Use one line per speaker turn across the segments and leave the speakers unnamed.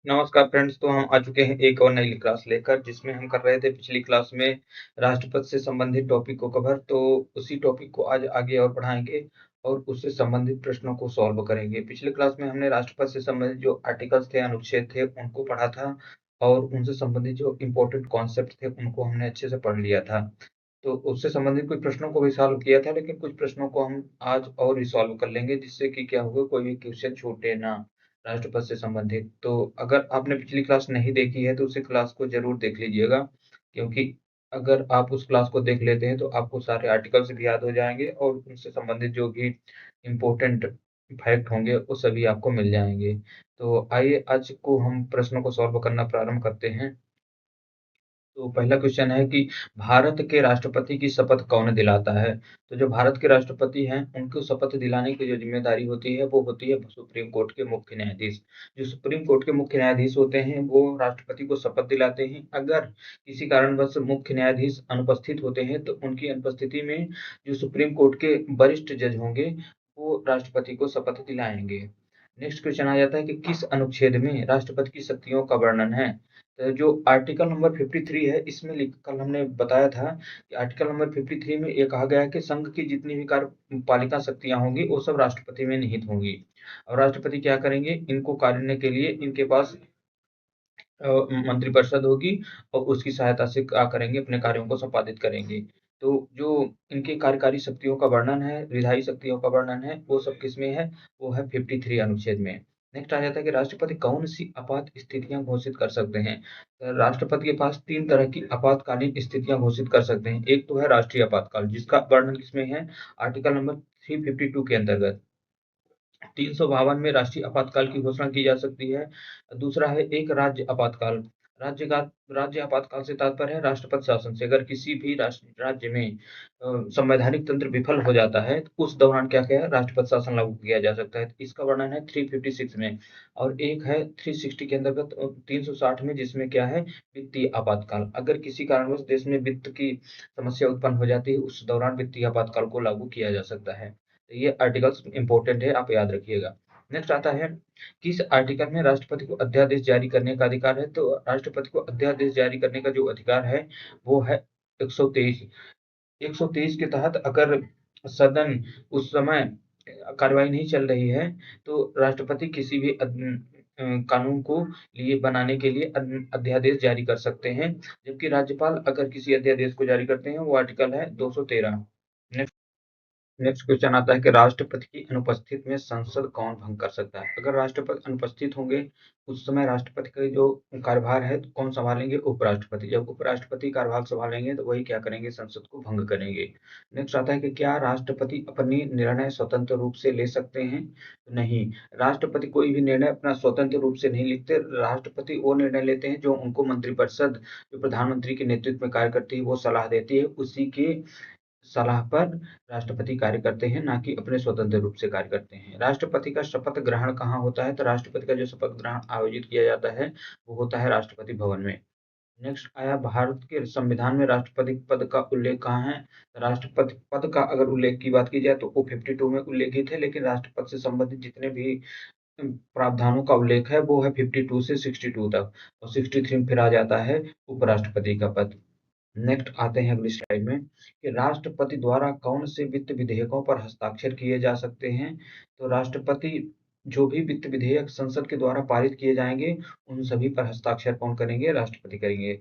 नमस्कार फ्रेंड्स, तो हम आ चुके हैं एक और नई क्लास लेकर जिसमें हम कर रहे थे पिछली क्लास में राष्ट्रपति से संबंधित टॉपिक को कवर। तो उसी टॉपिक को आज आगे और बढ़ाएंगे और उससे संबंधित प्रश्नों को सॉल्व करेंगे। पिछली क्लास में हमने राष्ट्रपति से संबंधित जो आर्टिकल्स थे, अनुच्छेद थे, उनको पढ़ा था और उनसे संबंधित जो इम्पोर्टेंट कॉन्सेप्ट थे उनको हमने अच्छे से पढ़ लिया था। तो उससे संबंधित कुछ प्रश्नों को भी सॉल्व किया था, लेकिन कुछ प्रश्नों को हम आज और भी सॉल्व कर लेंगे जिससे कि क्या होगा, कोई भी क्वेश्चन छूटे ना राष्ट्रपति से संबंधित। तो अगर आपने पिछली क्लास नहीं देखी है तो उसी क्लास को ज़रूर देख लीजिएगा, क्योंकि अगर आप उस क्लास को देख लेते हैं तो आपको सारे आर्टिकल्स भी याद हो जाएँगे और उनसे संबंधित जो भी इम्पोर्टेंट फैक्ट होंगे वो सभी आपको मिल जाएँगे। तो आइए आज को हम प्रश्नों को सॉल्व करना प्रारंभ करते हैं। तो पहला क्वेश्चन है कि भारत के राष्ट्रपति की शपथ कौन दिलाता है? तो जो भारत के राष्ट्रपति हैं, उनको शपथ दिलाने की जो ज़िम्मेदारी होती है, वो होती है सुप्रीम कोर्ट के मुख्य न्यायाधीश। जो सुप्रीम कोर्ट के मुख्य न्यायाधीश होते हैं, वो राष्ट्रपति को शपथ दिलाते हैं। अगर किसी कारणवश मुख्य न्यायाधीश अनुपस्थित होते हैं, तो उनकी अनुपस्थिति में जो सुप्रीम कोर्ट के वरिष्ठ जज होंगे, वो राष्ट्रपति को शपथ दिलाएँगे। नेक्स्ट क्वेश्चन आ जाता है कि किस अनुच्छेद में राष्ट्रपति की शक्तियों का वर्णन है? जो आर्टिकल नंबर 53 है, इसमें कल हमने बताया था कि आर्टिकल नंबर 53 में ये कहा गया है कि संघ की जितनी भी कार्यपालिका शक्तियाँ होंगी, वो सब राष्ट्रपति में निहित होंगी। और राष्ट्रपति क्या करेंगे, इनको करने के लिए इनके पास मंत्रिपरिषद होगी और उसकी सहायता से क्या करेंगे, अपने कार्यों को संपादित करेंगे। तो जो इनकी कार्यकारी शक्तियों का वर्णन है, विधायी शक्तियों का वर्णन है, वो सब किसमें है? वो है 53 अनुच्छेद में। नेक्स्ट आ जाता है कि राष्ट्रपति कौन-सी आपात स्थितियाँ घोषित कर सकते हैं? राष्ट्रपति के पास 3 तरह की आपातकालीन स्थितियाँ घोषित कर सकते हैं। एक तो है राष्ट्रीय आपातकाल, जिसका वर्णन किसमें है? आर्टिकल नंबर 352 के अंतर्गत। 352 में राष्ट्रीय आपातकाल की घोषणा की जा सकती है। दूसरा है एक राज्य आपातकाल। राज्य आपातकाल से तात्पर्य है राष्ट्रपति शासन से। अगर किसी भी राज्य में संवैधानिक तंत्र विफल हो जाता है, तो उस दौरान क्या-क्या है, राष्ट्रपति शासन लागू किया जा सकता है। इसका वर्णन है 356 में और एक है 360 के अंतर्गत 360 में, जिसमें क्या है, वित्तीय आपातकाल। अगर किसी कारणवश देश में वित्त की समस्या उत्पन्न हो जाती है, उस दौरान वित्तीय आपातकाल को लागू किया जा सकता है। तो ये आर्टिकल्स इम्पोर्टेंट है, आप याद रखिएगा। नेक्स्ट आता है, किस आर्टिकल में राष्ट्रपति को अध्यादेश जारी करने का अधिकार है? तो राष्ट्रपति को अध्यादेश जारी करने का जो अधिकार है, वो है 123। 123 के तहत अगर सदन उस समय कार्यवाही नहीं चल रही है, तो राष्ट्रपति किसी भी कानून को लिए बनाने के लिए अध्यादेश जारी कर सकते हैं, जबकि राज्यपाल अगर किसी अध्यादेश को जारी करते हैं, वो आर्टिकल है 213। नेक्स्ट नेक्स्ट क्वेश्चन आता है कि राष्ट्रपति की अनुपस्थित में संसद कौन भंग कर सकता है? अगर राष्ट्रपति अनुपस्थित होंगे, उस समय राष्ट्रपति का जो कार्यभार है तो कौन संभालेंगे? उपराष्ट्रपति। जब उपराष्ट्रपति कार्यभार संभालेंगे तो वही क्या करेंगे? संसद को भंग करेंगे। नेक्स्ट आता है कि क्या राष्ट्रपति अपनी निर्णय स्वतंत्र रूप से ले सकते हैं? नहीं, राष्ट्रपति कोई भी निर्णय अपना स्वतंत्र रूप से नहीं लेते। राष्ट्रपति वो निर्णय लेते हैं जो उनको मंत्रिपरिषद, जो प्रधानमंत्री के नेतृत्व में कार्य करती है, वो सलाह देती है। उसी के सलाह पर राष्ट्रपति कार्य करते हैं, ना कि अपने स्वतंत्र रूप से कार्य करते हैं। राष्ट्रपति का शपथ ग्रहण कहाँ होता है? तो राष्ट्रपति का जो शपथ ग्रहण आयोजित किया जाता है, वो होता है राष्ट्रपति भवन में। नेक्स्ट आया, भारत के संविधान में राष्ट्रपति पद का उल्लेख कहाँ है? राष्ट्रपति पद का अगर उल्लेख की बात की जाए तो वो 52 में उल्लेखित है, लेकिन राष्ट्रपति से संबंधित जितने भी प्रावधानों का उल्लेख है, वो है 52 से 62 तक और 63 में फिर आ जाता है उपराष्ट्रपति का पद। नेक्स्ट आते हैं अगली स्लाइड में कि राष्ट्रपति द्वारा कौन से वित्त विधेयकों पर हस्ताक्षर किए जा सकते हैं? तो राष्ट्रपति जो भी वित्त विधेयक संसद के द्वारा पारित किए जाएँगे, उन सभी पर हस्ताक्षर कौन करेंगे? राष्ट्रपति करेंगे।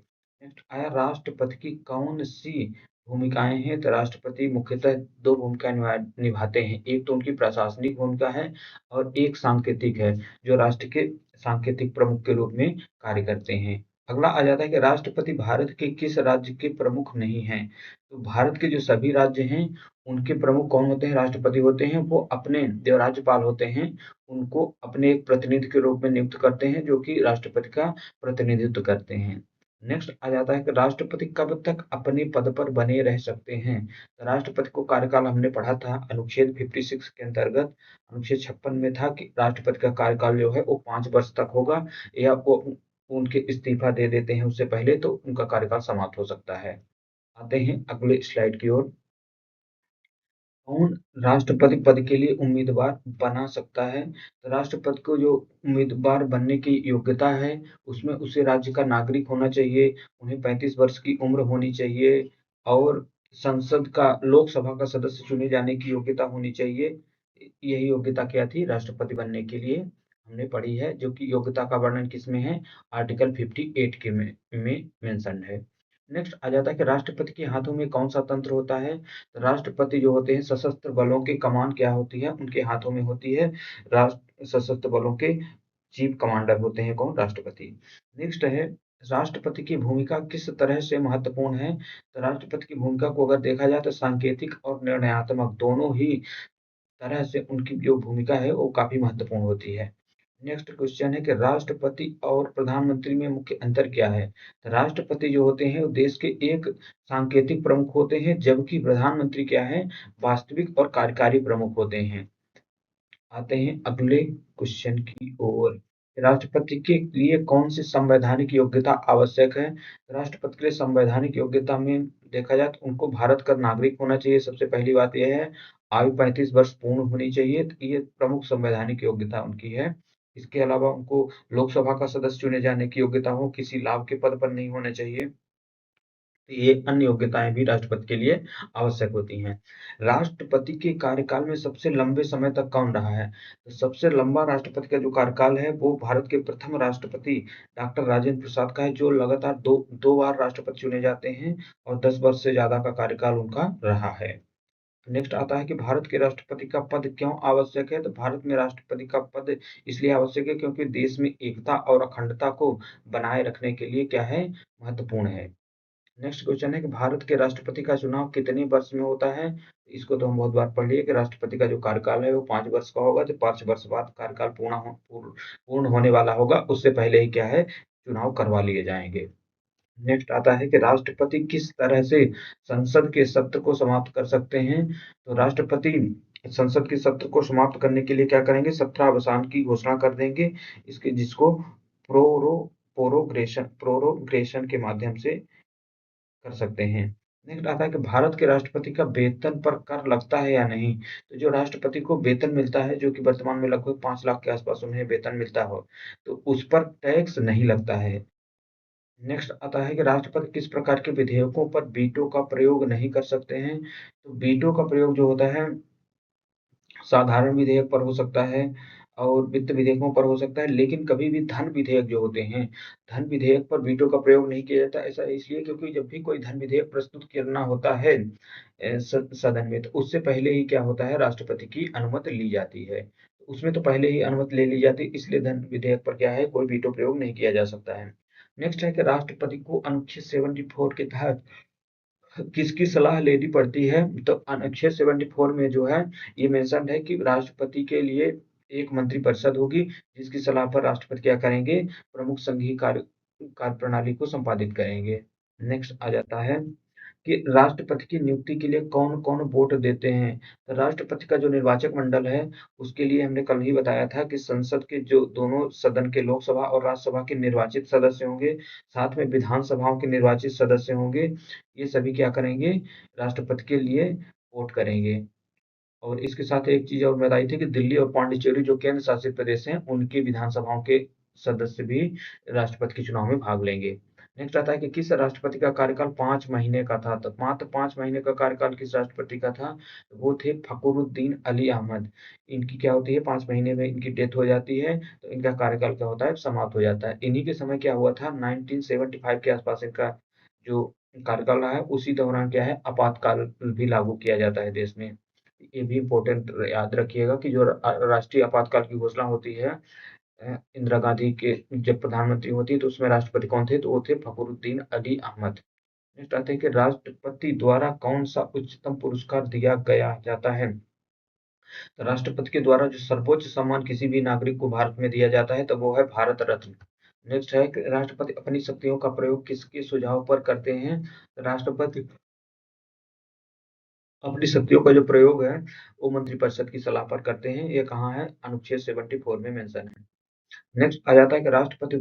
नेक्स्ट आया, राष्ट्रपति की कौन-सी भूमिकाएँ हैं? तो राष्ट्रपति मुख्यतः 2 भूमिकाएँ निभाते हैं। एक तो उनकी प्रशासनिक भूमिका है और एक सांकेतिक है, जो राष्ट्र के सांकेतिक प्रमुख के रूप में कार्य करते हैं। अगला आ जाता है कि राष्ट्रपति भारत के किस राज्य के प्रमुख नहीं हैं? तो भारत के जो सभी राज्य हैं, उनके प्रमुख कौन होते हैं? राष्ट्रपति होते हैं। वो अपने जो राज्यपाल होते हैं, उनको अपने एक प्रतिनिधि के रूप में नियुक्त करते हैं, जो कि राष्ट्रपति का प्रतिनिधित्व करते हैं। नेक्स्ट आ जाता है कि राष्ट्रपति कब तक अपने पद पर बने रह सकते हैं? तो राष्ट्रपति को कार्यकाल हमने पढ़ा था अनुच्छेद 56 के अंतर्गत। अनुच्छेद 56 में था कि राष्ट्रपति का कार्यकाल जो है वो 5 वर्ष तक होगा, या वो उनके इस्तीफा दे देते हैं उससे पहले तो उनका कार्यकाल समाप्त हो सकता है। आते हैं अगले स्लाइड की ओर। कौन राष्ट्रपति पद के लिए उम्मीदवार बना सकता है? तो राष्ट्रपति को जो उम्मीदवार बनने की योग्यता है, उसमें उसे राज्य का नागरिक होना चाहिए, उन्हें 35 वर्ष की उम्र होनी चाहिए और संसद का लोकसभा का सदस्य चुने जाने की योग्यता होनी चाहिए। यही योग्यता क्या थी राष्ट्रपति बनने के लिए हमने पढ़ी है, जो कि योग्यता का वर्णन किसमें है? आर्टिकल 58 के में मेंशन्ड है। नेक्स्ट आ जाता है कि राष्ट्रपति के हाथों में कौन-सा तंत्र होता है? राष्ट्रपति जो होते हैं सशस्त्र बलों की कमान क्या होती है? उनके हाथों में होती है। राष्ट्र सशस्त्र बलों के चीफ कमांडर होते हैं कौन? राष्ट्रपति। नेक्स्ट है राष्ट्रपति की भूमिका किस तरह से महत्वपूर्ण है? तो राष्ट्रपति की भूमिका को अगर देखा जाए तो सांकेतिक और निर्णयात्मक दोनों ही तरह से उनकी जो भूमिका है वो काफ़ी महत्वपूर्ण होती है। नेक्स्ट क्वेश्चन है कि राष्ट्रपति और प्रधानमंत्री में मुख्य अंतर क्या है? तो राष्ट्रपति जो होते हैं वो देश के एक सांकेतिक प्रमुख होते हैं, जबकि प्रधानमंत्री क्या है? वास्तविक और कार्यकारी प्रमुख होते हैं। आते हैं अगले क्वेश्चन की ओर। राष्ट्रपति के लिए कौन सी संवैधानिक योग्यता आवश्यक है? राष्ट्रपति के लिए संवैधानिक योग्यता में देखा जाए तो उनको भारत का नागरिक होना चाहिए। सबसे पहली बात यह है, आयु 35 वर्ष पूर्ण होनी चाहिए। तो ये प्रमुख संवैधानिक योग्यता उनकी है। इसके अलावा उनको लोकसभा का सदस्य चुने जाने की योग्यता हो, किसी लाभ के पद पर नहीं होना चाहिए। ये अन्य योग्यताएं भी राष्ट्रपति के लिए आवश्यक होती हैं। राष्ट्रपति के कार्यकाल में सबसे लंबे समय तक कौन रहा है? तो सबसे लंबा राष्ट्रपति का जो कार्यकाल है वो भारत के प्रथम राष्ट्रपति डॉक्टर राजेंद्र प्रसाद का है, जो लगातार दो बार राष्ट्रपति चुने जाते हैं और 10 वर्ष से ज्यादा का कार्यकाल उनका रहा है। नेक्स्ट आता है कि भारत के राष्ट्रपति का पद क्यों आवश्यक है? तो भारत में राष्ट्रपति का पद इसलिए आवश्यक है क्योंकि देश में एकता और अखंडता को बनाए रखने के लिए क्या है? महत्वपूर्ण है। नेक्स्ट क्वेश्चन है कि भारत के राष्ट्रपति का चुनाव कितने वर्ष में होता है? इसको तो हम बहुत बार पढ़ लिए कि राष्ट्रपति का जो कार्यकाल है वो 5 वर्ष का होगा, जो 5 वर्ष बाद कार्यकाल पूर्ण होने वाला होगा, उससे पहले ही क्या है? चुनाव करवा लिए जाएँगे। नेक्स्ट आता है कि राष्ट्रपति किस तरह से संसद के सत्र को समाप्त कर सकते हैं? तो राष्ट्रपति संसद के सत्र को समाप्त करने के लिए क्या करेंगे? सत्रावसान की घोषणा कर देंगे, इसके जिसको प्रोरोगेशन के माध्यम से कर सकते हैं। नेक्स्ट आता है कि भारत के राष्ट्रपति का वेतन पर कर लगता है या नहीं? तो जो राष्ट्रपति को वेतन मिलता है, जो कि वर्तमान में लगभग 5 लाख के आस-पास उन्हें वेतन मिलता हो, तो उस पर टैक्स नहीं लगता है। नेक्स्ट आता है कि राष्ट्रपति किस प्रकार के विधेयकों पर वीटो का प्रयोग नहीं कर सकते हैं? तो वीटो का प्रयोग जो होता है साधारण विधेयक पर हो सकता है और वित्त विधेयकों पर हो सकता है, लेकिन कभी भी धन विधेयक जो होते हैं, धन विधेयक पर वीटो का प्रयोग नहीं किया जाता। ऐसा इसलिए क्योंकि जब भी कोई धन विधेयक प्रस्तुत करना होता है सदन में, तो उससे पहले ही क्या होता है? राष्ट्रपति की अनुमति ली जाती है। उसमें तो पहले ही अनुमति ले ली जाती है, इसलिए धन विधेयक पर क्या है? कोई वीटो प्रयोग नहीं किया जा सकता है। नेक्स्ट है कि राष्ट्रपति को अनुच्छेद 74 के तहत किसकी सलाह लेनी पड़ती है? तो अनुच्छेद 74 में जो है ये मेंशन्ड है कि राष्ट्रपति के लिए एक मंत्रिपरिषद होगी, जिसकी सलाह पर राष्ट्रपति क्या करेंगे? प्रमुख संघीय कार्यप्रणाली को संपादित करेंगे। नेक्स्ट आ जाता है कि राष्ट्रपति की नियुक्ति के लिए कौन-कौन वोट देते हैं? तो राष्ट्रपति का जो निर्वाचक मंडल है, उसके लिए हमने कल ही बताया था कि संसद के जो दोनों सदन के लोकसभा और राज्यसभा के निर्वाचित सदस्य होंगे, साथ में विधानसभाओं के निर्वाचित सदस्य होंगे। ये सभी क्या करेंगे? राष्ट्रपति के लिए वोट करेंगे। और इसके साथ एक चीज़ और बताई थी कि दिल्ली और पांडिचेरी जो केंद्र शासित प्रदेश हैं, उनकी विधानसभाओं के सदस्य भी राष्ट्रपति के चुनाव में भाग लेंगे। नेक्स्ट आता है कि किस राष्ट्रपति का कार्यकाल 5 महीने का था? तो मात्र 5 महीने का कार्यकाल किस राष्ट्रपति का था? तो वो थे फ़खरुद्दीन अली अहमद। इनकी क्या होती है? 5 महीने में इनकी डेथ हो जाती है, तो इनका कार्यकाल क्या होता है? समाप्त हो जाता है। इन्हीं के समय क्या हुआ था? 1975 के आसपास इनका जो कार्यकाल रहा है, उसी दौरान क्या है? आपातकाल भी लागू किया जाता है देश में। ये भी इम्पोर्टेंट याद रखिएगा कि जो राष्ट्रीय आपातकाल की घोषणा होती है इंदिरा गांधी के जब प्रधानमंत्री होती है तो उसमें राष्ट्रपति कौन थे? तो वो थे फखरुद्दीन अली अहमद। नेक्स्ट आते हैं कि राष्ट्रपति द्वारा कौन सा उच्चतम पुरस्कार दिया गया जाता है? तो राष्ट्रपति के द्वारा जो सर्वोच्च सम्मान किसी भी नागरिक को भारत में दिया जाता है तो वो है भारत रत्न। नेक्स्ट है कि राष्ट्रपति अपनी शक्तियों का प्रयोग किसके सुझाव पर करते हैं? राष्ट्रपति अपनी शक्तियों का जो प्रयोग है, वो मंत्रिपरिषद की सलाह पर करते हैं। ये कहाँ है? अनुच्छेद 74 में मेंशन है। नेक्स्ट आ जाता है कि द्वारा राष्ट्रपति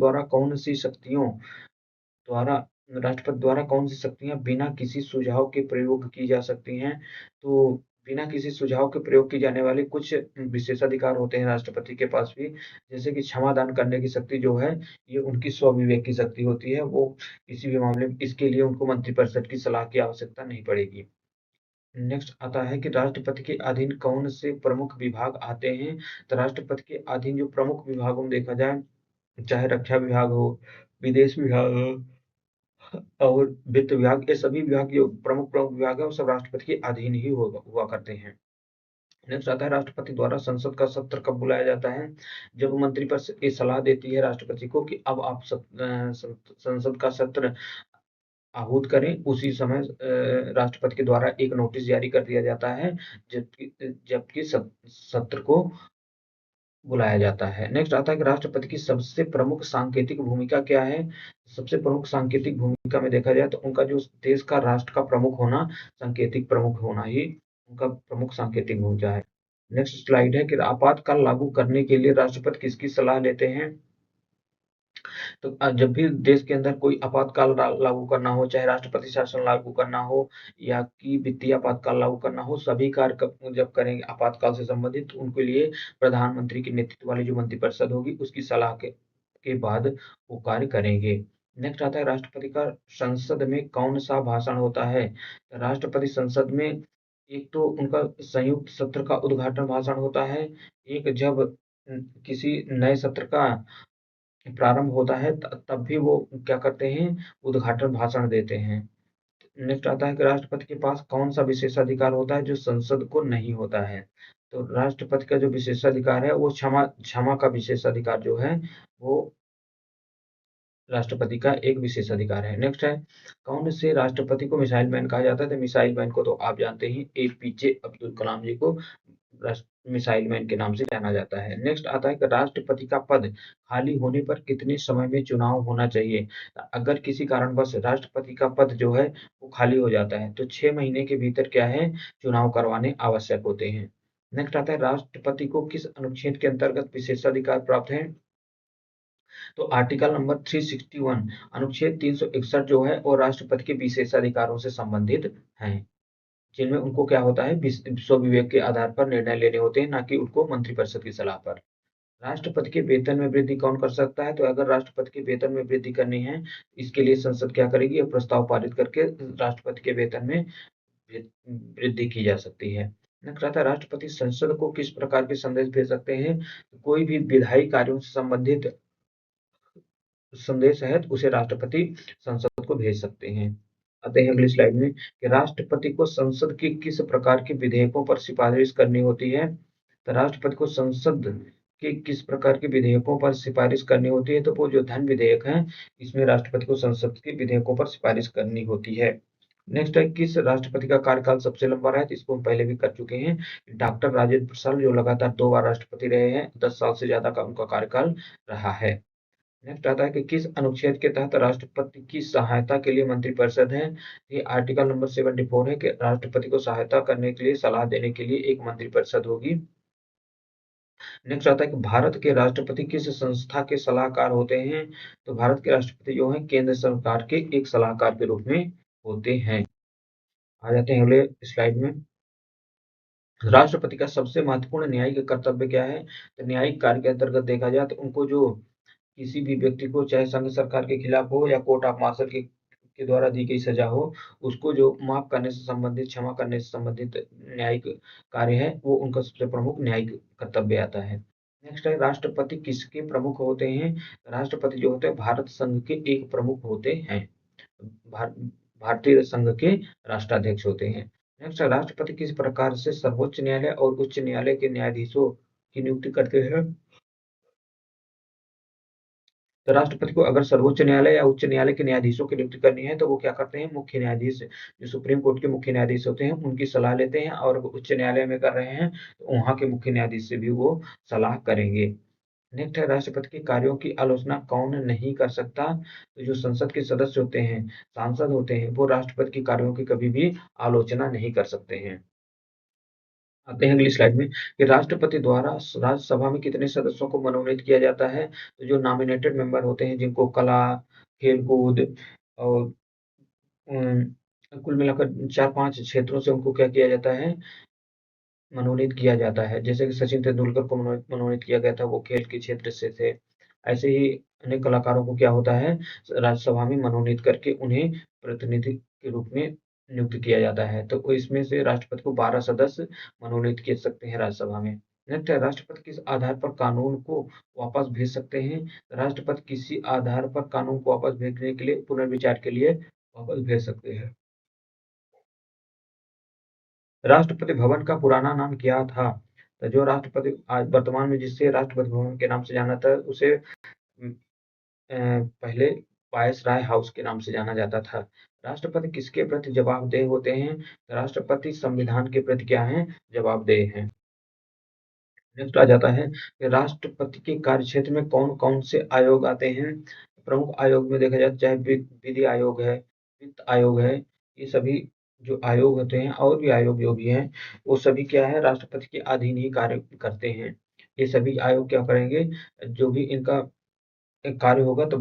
द्वारा कौन-सी शक्तियाँ बिना किसी सुझाव के प्रयोग की जा सकती हैं? तो बिना किसी सुझाव के प्रयोग की जाने वाली कुछ विशेषाधिकार होते हैं राष्ट्रपति के पास भी, जैसे कि क्षमादान करने की शक्ति जो है, ये उनकी स्वविवेक की शक्ति होती है। वो किसी भी मामले में इसके लिए उनको मंत्रिपरिषद की सलाह की आवश्यकता नहीं पड़ेगी। नेक्स्ट आता है कि राष्ट्रपति के अधीन कौन से प्रमुख विभाग आते हैं? तो राष्ट्रपति के अधीन जो प्रमुख विभागों में देखा जाए, चाहे रक्षा विभाग हो, विदेश विभाग हो और वित्त विभाग, ये सभी विभाग जो प्रमुख विभाग है, वो सब राष्ट्रपति के अधीन ही हुआ करते हैं। नेक्स्ट आता है राष्ट्रपति द्वारा संसद का सत्र कब बुलाया जाता है? जब मंत्रिपरिषद ये सलाह देती है राष्ट्रपति को कि अब आप संसद का सत्र आहूत करें, उसी समय राष्ट्रपति के द्वारा एक नोटिस जारी कर दिया जाता है, जबकि जबकि सत्र को बुलाया जाता है। नेक्स्ट आता है कि राष्ट्रपति की सबसे प्रमुख सांकेतिक भूमिका क्या है? सबसे प्रमुख सांकेतिक भूमिका में देखा जाए तो उनका जो देश का राष्ट्र का प्रमुख होना, सांकेतिक प्रमुख होना ही उनका प्रमुख सांकेतिक भूमिका है। नेक्स्ट स्लाइड है कि आपातकाल लागू करने के लिए राष्ट्रपति किसकी सलाह लेते हैं? तो जब भी देश के अंदर कोई आपातकाल लागू करना हो, चाहे राष्ट्रपति शासन लागू करना हो या कि वित्तीय आपातकाल लागू करना हो, सभी कार्य जब करेंगे आपातकाल से संबंधित, तो उनके लिए प्रधानमंत्री के नेतृत्व वाली जो मंत्रिपरिषद होगी, उसकी सलाह के बाद वो कार्य करेंगे। नेक्स्ट आता है राष्ट्रपति का संसद में कौन-सा भाषण होता है? राष्ट्रपति संसद में एक तो उनका संयुक्त सत्र का उद्घाटन भाषण होता है, एक जब किसी नए सत्र का प्रारंभ होता है तब भी वो क्या करते हैं, उद्घाटन भाषण देते हैं। नेक्स्ट आता है कि राष्ट्रपति के पास कौन-सा विशेषाधिकार होता है जो संसद को नहीं होता है? तो राष्ट्रपति का जो विशेषाधिकार है वो क्षमा क्षमा का विशेषाधिकार जो है वो राष्ट्रपति का एक विशेषाधिकार है। नेक्स्ट है, कौन से राष्ट्रपति को मिसाइल मैन कहा जाता है? तो मिसाइल मैन को तो आप जानते ही एपीजे अब्दुल कलाम जी को मिसाइल मैन के नाम से जाना जाता है। नेक्स्ट आता है कि राष्ट्रपति का पद खाली होने पर कितने समय में चुनाव होना चाहिए? अगर किसी कारणवश राष्ट्रपति का पद जो है वो खाली हो जाता है तो 6 महीने के भीतर क्या है, चुनाव करवाने आवश्यक होते हैं। नेक्स्ट आता है राष्ट्रपति को किस अनुच्छेद के अंतर्गत विशेषाधिकार प्राप्त है? तो आर्टिकल नंबर 361 अनुच्छेद 361 जो है वो राष्ट्रपति के विशेषाधिकारों से संबंधित हैं, जिनमें उनको क्या होता है, स्वविवेक के आधार पर निर्णय लेने होते हैं, ना कि उनको मंत्रिपरिषद की सलाह पर। राष्ट्रपति के वेतन में वृद्धि कौन कर सकता है? तो अगर राष्ट्रपति के वेतन में वृद्धि करनी है, इसके लिए संसद क्या करेगी? यह प्रस्ताव पारित करके राष्ट्रपति के वेतन में वृद्धि की जा सकती है। नेक्स्ट आता है राष्ट्रपति संसद को किस प्रकार के संदेश भेज सकते हैं? कोई भी विधायी कार्यों से संबंधित संदेश है तो उसे राष्ट्रपति संसद को भेज सकते हैं। आते हैं अगली स्लाइड में कि राष्ट्रपति को संसद के किस प्रकार के विधेयकों पर सिफारिश करनी होती है? तो राष्ट्रपति को संसद के किस प्रकार के विधेयकों पर सिफारिश करनी होती है? तो वो जो धन विधेयक है, इसमें राष्ट्रपति को संसद के विधेयकों पर सिफारिश करनी होती है। नेक्स्ट है किस राष्ट्रपति का कार्यकाल सबसे लंबा रहा है? तो इसको हम पहले भी कर चुके हैं। डॉक्टर राजेंद्र प्रसाद जो लगातार 2 बार राष्ट्रपति रहे हैं, 10 साल से ज्यादा का उनका कार्यकाल रहा है। नेक्स्ट आता है कि किस अनुच्छेद के तहत राष्ट्रपति की सहायता के लिए मंत्रिपरिषद है? ये आर्टिकल नंबर 74 है कि राष्ट्रपति को सहायता करने के लिए, सलाह देने के लिए एक मंत्रिपरिषद होगी। नेक्स्ट आता है कि भारत के राष्ट्रपति किस संस्था के सलाहकार होते हैं? तो भारत के राष्ट्रपति जो हैं केंद्र सरकार के एक सलाहकार के रूप में होते हैं। आ जाते हैं अगले स्लाइड में। राष्ट्रपति का सबसे महत्वपूर्ण न्यायिक कर्तव्य क्या है? तो न्यायिक कार्य के अंतर्गत देखा जाए तो उनको जो किसी भी व्यक्ति को चाहे संघ सरकार के खिलाफ हो या कोर्ट ऑफ मार्शल के द्वारा दी गई सजा हो, उसको जो माफ करने से संबंधित, क्षमा करने से संबंधित न्यायिक कार्य है, वो उनका सबसे प्रमुख न्यायिक कर्तव्य आता है। नेक्स्ट है राष्ट्रपति किसके प्रमुख होते हैं? राष्ट्रपति जो होते हैं भारत संघ के एक प्रमुख होते हैं। भार भारतीय संघ के राष्ट्राध्यक्ष होते हैं। नेक्स्ट है राष्ट्रपति किस प्रकार से सर्वोच्च न्यायालय और उच्च न्यायालय के न्यायाधीशों की नियुक्ति करते हैं? तो राष्ट्रपति को अगर सर्वोच्च न्यायालय या उच्च न्यायालय के न्यायाधीशों की नियुक्ति करनी है तो वो क्या करते हैं, मुख्य न्यायाधीश जो सुप्रीम कोर्ट के मुख्य न्यायाधीश होते हैं उनकी सलाह लेते हैं, और उच्च न्यायालय में कर रहे हैं तो वहाँ के मुख्य न्यायाधीश से भी वो सलाह करेंगे। नेक्स्ट है राष्ट्रपति के कार्यों की आलोचना कौन नहीं कर सकता? तो जो संसद के सदस्य होते हैं, सांसद होते हैं, वो राष्ट्रपति के कार्यों की कभी भी आलोचना नहीं कर सकते हैं। आते हैं अगली स्लाइड में कि राष्ट्रपति द्वारा राज्यसभा में कितने सदस्यों को मनोनीत किया जाता है? तो जो नॉमिनेटेड मेंबर होते हैं जिनको कला, खेल-कूद और कुल मिलाकर 4-5 क्षेत्रों से उनको क्या किया जाता है, मनोनीत किया जाता है। जैसे कि सचिन तेंदुलकर को मनोनीत किया गया था, वो खेल के क्षेत्र से थे। ऐसे ही अनेक कलाकारों को क्या होता है, राज्यसभा में मनोनीत करके उन्हें प्रतिनिधि के रूप में नियुक्त किया जाता है। तो इसमें से राष्ट्रपति को 12 सदस्य मनोनीत कर सकते हैं राज्यसभा में। नेक्स्ट है, राष्ट्रपति किस आधार पर कानून को वापस भेज सकते हैं? राष्ट्रपति किसी आधार पर कानून को वापस भेजने के लिए, पुनर्विचार के लिए वापस भेज सकते हैं। राष्ट्रपति भवन का पुराना नाम क्या था? तो जो राष्ट्रपति आज वर्तमान में जिसे राष्ट्रपति भवन के नाम से जाना था, उसे पहले वायसराय हाउस के नाम से जाना जाता था। राष्ट्रपति किसके प्रति जवाबदेह होते हैं? राष्ट्रपति संविधान के प्रति क्या हैं? जवाबदेह हैं। नेक्स्ट आ जाता है कि राष्ट्रपति के कार्यक्षेत्र में कौन-कौन से आयोग आते हैं? प्रमुख आयोग में देखा जाए, चाहे विधि आयोग है, वित्त आयोग है, ये सभी जो आयोग होते हैं और भी आयोग जो भी हैं, वो सभी क्या है, राष्ट्रपति के अधीन ही कार्य करते हैं। ये सभी आयोग क्या करेंगे, जो भी इनका एक कार्य होगा तो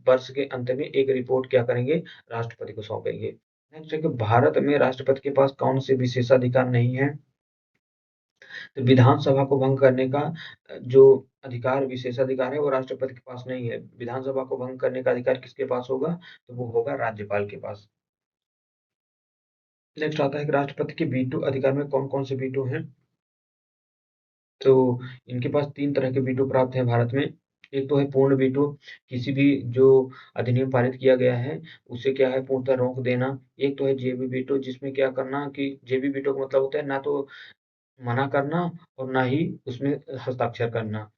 वर्ष के अंत में एक रिपोर्ट क्या करेंगे, राष्ट्रपति को सौंपेंगे। नेक्स्ट है कि भारत में राष्ट्रपति के पास कौन से विशेषाधिकार नहीं है? तो विधानसभा को भंग करने का जो अधिकार, विशेषाधिकार है, वो राष्ट्रपति के पास नहीं है। विधानसभा को भंग करने का अधिकार किसके पास होगा? तो वो होगा राज्यपाल के पास। नेक्स्ट आता है कि राष्ट्रपति के वीटो अधिकार में कौन-कौन से वीटो हैं? तो इनके पास 3 तरह के वीटो प्राप्त हैं भारत में। एक तो है पूर्ण वीटो, किसी भी जो अधिनियम पारित किया गया है, उसे क्या है, पूर्णतः रोक देना। एक तो है जेबी वीटो, जिसमें क्या करना कि जेबी वीटो का मतलब होता है ना तो मना करना और ना ही उसमें हस्ताक्षर करना।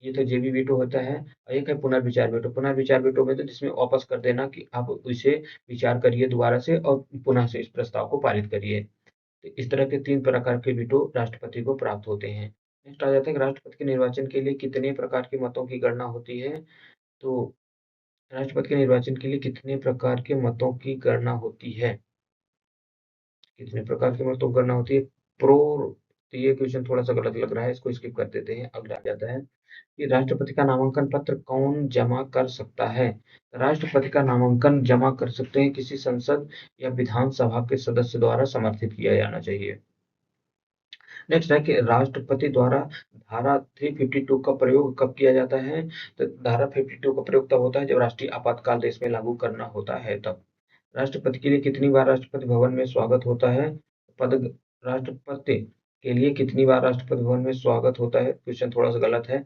ये तो जेबी वीटो होता है। और एक है पुनर्विचार वीटो। पुनर्विचार वीटो में तो जिसमें वापस कर देना कि आप इसे विचार करिए दोबारा से और पुनः से इस प्रस्ताव को पारित करिए। तो इस तरह के 3 प्रकार के वीटो राष्ट्रपति को प्राप्त होते हैं। नेक्स्ट आ जाता है कि राष्ट्रपति के निर्वाचन के लिए कितने प्रकार के मतों की गणना होती है? तो राष्ट्रपति के निर्वाचन के लिए कितने प्रकार के मतों की गणना होती है? कितने प्रकार की मतों की गणना होती है? तो ये क्वेश्चन थोड़ा-सा गलत लग रहा है, इसको स्किप कर देते हैं। अगला आ जाता है कि राष्ट्रपति का नामांकन पत्र कौन जमा कर सकता है? राष्ट्रपति का नामांकन जमा कर सकते हैं किसी संसद या विधानसभा के सदस्य द्वारा समर्थित किया जाना चाहिए। नेक्स्ट है कि राष्ट्रपति द्वारा धारा 352 का प्रयोग कब किया जाता है? तो धारा 52 का प्रयोग तब होता है जब राष्ट्रीय आपातकाल देश में लागू करना होता है तब। राष्ट्रपति के लिए कितनी बार राष्ट्रपति भवन में स्वागत होता है? पद राष्ट्रपति के लिए कितनी बार राष्ट्रपति भवन में स्वागत होता है? क्वेश्चन थोड़ा-सा गलत है।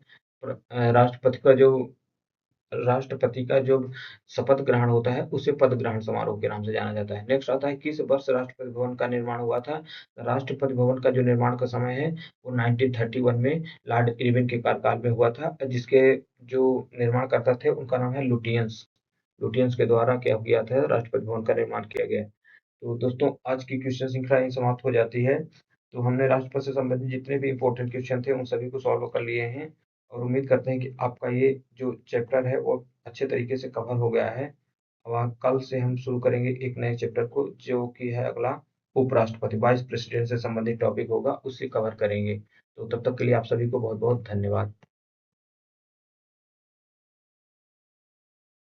राष्ट्रपति का जो शपथ ग्रहण होता है, उसे पद ग्रहण समारोह के नाम से जाना जाता है। नेक्स्ट आता है किस वर्ष राष्ट्रपति भवन का निर्माण हुआ था? राष्ट्रपति भवन का जो निर्माण का समय है, वो 1931 में लॉर्ड इरविन के कार्यकाल में हुआ था, जिसके जो निर्माणकर्ता थे, उनका नाम है लुटियंस। लुटियंस के द्वारा क्या किया था, राष्ट्रपति भवन का निर्माण किया गया। तो दोस्तों, आज की क्वेश्चन श्रृंखला यहीं समाप्त हो जाती है। तो हमने राष्ट्रपति से संबंधित जितने भी इम्पोर्टेंट क्वेश्चन थे, उन सभी को सॉल्व कर लिए हैं और उम्मीद करते हैं कि आपका ये जो चैप्टर है, वो अच्छे तरीके से कवर हो गया है। अब कल से हम शुरू करेंगे एक नए चैप्टर को, जो कि है अगला उपराष्ट्रपति, वाइस प्रेसिडेंट से संबंधित टॉपिक होगा, उसे कवर करेंगे। तो तब तक के लिए आप सभी को बहुत-बहुत धन्यवाद।